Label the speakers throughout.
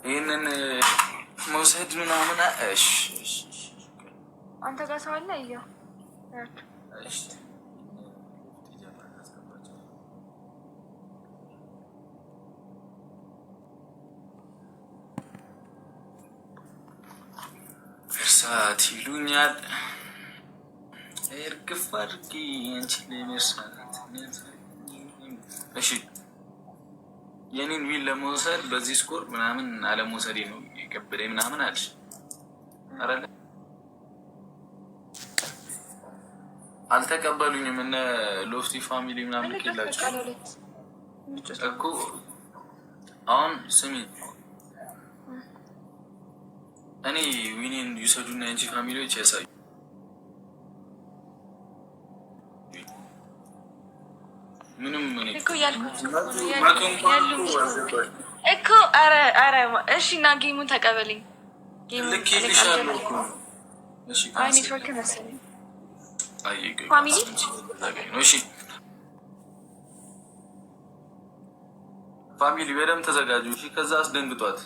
Speaker 1: ይሄንን መውሰድ ምናምን እሺ
Speaker 2: አንተ ጋር ሰው አለ እያ
Speaker 1: እሺ እርሳት ይሉኛል እርግፍ አድርጌ አንቺ ላይ መርሳት እሺ የኔን ዊል ለመውሰድ በዚህ ስኮር ምናምን አለመውሰዴ ነው የከበደኝ ምናምን አልሽ አይደል? አልተቀበሉኝም እነ ሎፍቲ ፋሚሊ ምናምን ከላችሁ እኮ አሁን ስሚ እኔ ዊኔን ይሰዱና እንጂ ፋሚሊዎች ያሳዩ ምንም ምን እኮ ያልኩት እኮ አረ እሺ እና ጌሙን ተቀበለኝ ጌሙን ልክልሻለሁ እኮ እሺ አይ ኔትወርክ መሰለኝ አይ ፋሚሊ እሺ ፋሚሊ በደም ተዘጋጁ እሺ ከዛ አስደንግጧት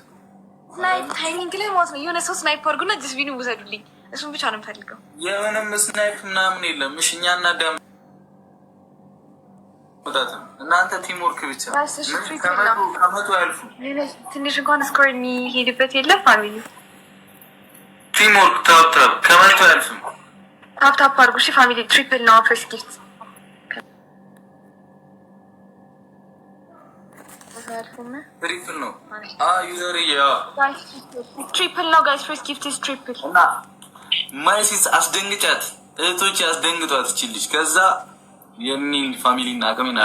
Speaker 1: ስናይፕ ታይሚንግ ላይ ማለት ነው የሆነ ሰው ስናይፐር ጉና ዲስቪኑ ውሰዱልኝ እሱን ብቻ ነው የምፈልገው የሆነም ስናይፕ ምናምን የለም እሺ እኛ እናዳም እናንተ ቲም ወርክ ብቻ ከመቶ ያልፉ ትንሽ እንኳን ስኮር የሚሄድበት የለም ፋሚሊ ቲም ወርክ ታፕታፕ ከመቶ ያልፍም ታፕታፕ አድርጉ እሺ ፋሚሊ ትሪፕል ነው ፈርስት ጊፍት ትሪፕል ነው ዩዘር ትሪፕል ነው ጋይስ ፈርስት ጊፍት ኢዝ ትሪፕል እና ማይሲስ አስደንግጫት እህቶች አስደንግጧት እችልሽ ከዛ የኔን ፋሚሊ እና አቅሜን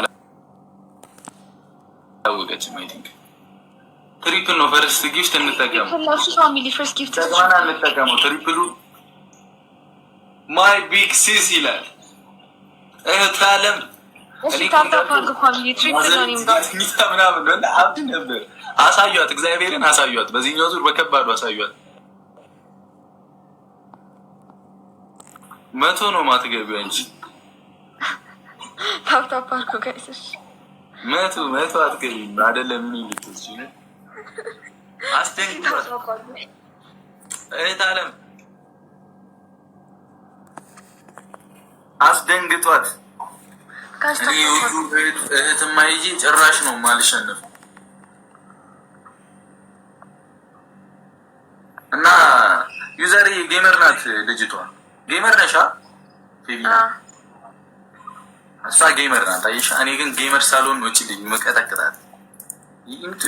Speaker 1: አላወቀችም አይ ቲንክ ትሪፕል ነው ፈርስት ጊፍት እንጠቀም ፋሚሊ ፈርስት ጊፍት ተግባና እንጠቀመው ትሪፕሉ ማይ ቢግ ሲስ ይላል እህት አለም እሺ ታታፋንግ ፋሚሊ ትሪፕል ነው ምናምን ወላ አብድ ነበር አሳዩት እግዚአብሔርን አሳዩት በዚህኛው ዙር በከባዱ አሳዩት መቶ ነው ማትገቢው እንጂ ታፕታፕ አድርጎ ጋይስ መቶ አትገቢም አይደለም ምን ይልኩት ነው አስደንግጧት እህት አለም አስደንግጧት እህትማ ይዤ ጭራሽ ነው ማልሸነፍ እና ዩዘር ጌመር ናት ልጅቷ ጌመር ነሻ ፊቪና እሷ ጌመር ናት አይሽ እኔ ግን ጌመር ሳልሆን ነው እቺ ልጅ መቀጠቅጣት ይምጥ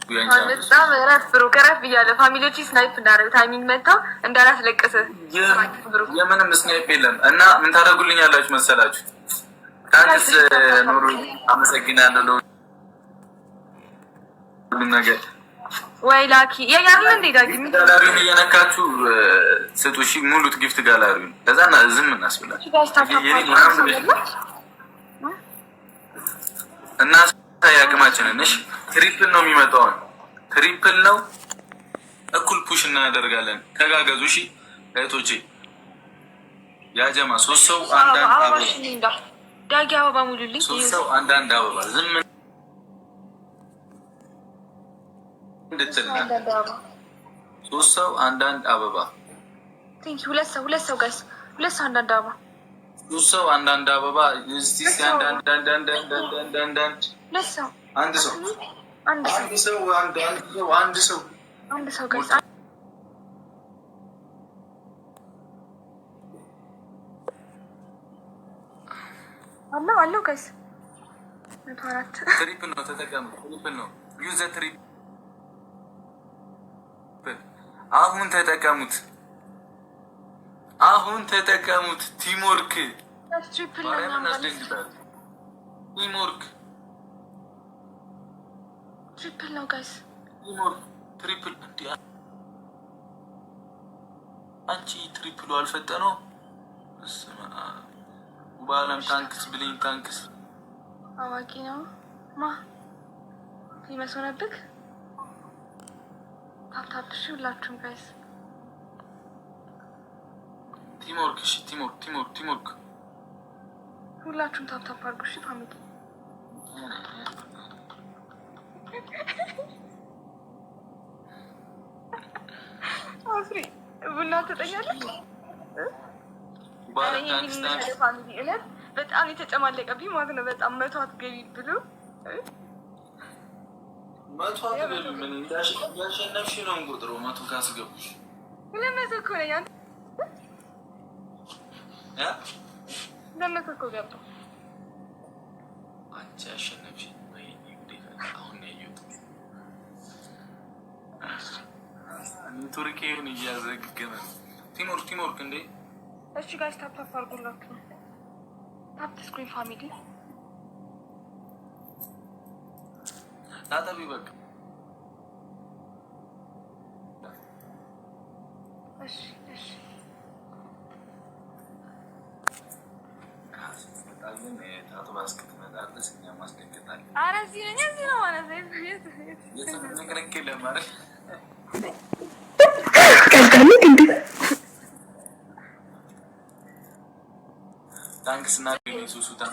Speaker 1: በጣም ረፍሩ ከረፍ ይያለ ፋሚሊዎች ስናይፕ እንዳረው ታይሚንግ መጣ እንዳላስለቀሰ የምንም ስናይፕ የለም እና ምን ታደርጉልኛላችሁ መሰላችሁ ታንክስ ኑሩ አመሰግናለሁ ሁሉም ነገር ወይ ላኪ ያያለ እንዴ ዳጊ ጋላሪውን እየነካችሁ ስጡ እሺ ሙሉት ጊፍት ጋላሪውን ከዛና ዝም እናስብላችሁ እና ያቅማችንን እሺ ትሪፕል ነው የሚመጣው ትሪፕል ነው እኩል ፑሽ እናደርጋለን ተጋገዙ እሺ እህቶቼ ያጀማ ሶስት ሰው አንዳንድ አበባ ዳጊ አበባ ሙሉልኝ ሶስት ሰው አንዳንድ አበባ ዝም እንድትልና ሶስት ሰው አንዳንድ አበባ ቲንክ ሁለት ሰው ጋይስ ሁለት ሰው አንዳንድ አበባ ሶስት ሰው አንዳንድ አበባ እስቲ አንዳንድ ለሰው አንድ ሰው ጋይስ አለው ጋይስ መቷራት ትሪፕል ነው ተጠቀሙ ትሪፕል ነው ዩዝ ትሪፕል አሁን ተጠቀሙት ቲምወርክ ትሪፕል ነው ቲምወርክ ትሪፕል ነው ጋይስ ቲምወርክ ትሪፕል አንቺ ትሪፕሉ አልፈጠነው ባላም ታንክስ ብለኝ ታንክስ አዋቂ ነው ማ ይመስሆነብክ ታፕታፕሽ ሁላችሁም ጋይስ ቲምወርክ እሺ ቲምወርክ ሁላችሁም ታፕታፕ አድርጉ እሺ ፋሚሊ
Speaker 2: አፍሪ ቡና ትጠኛለች። በጣም የተጨማለቀብኝ ማለት ነው። በጣም መቶ አትገቢ ብሎ
Speaker 1: መቶ አትገቢ ምን እንዳሸነፍሽ ነው እንቁጥሩ መቶ ካስገቡሽ
Speaker 2: 200 እኮ ነኝ። አንተ ለምን እኮ ገባ
Speaker 1: አንቺ አሸነፍሽ ወይ አሁን ነው ያየሁት። ቱርኪውን እያዘገመ ቲሞርክ እንዴ
Speaker 2: እሺ ጋይስ ታፕ አድርጉላችሁ። ታፕ ስክሪን ፋሚሊ
Speaker 1: ታጠቢ በቃ
Speaker 2: እሺ ኧረ እዚህ ነው ማለት
Speaker 1: ታንክስ እና ሱሱታ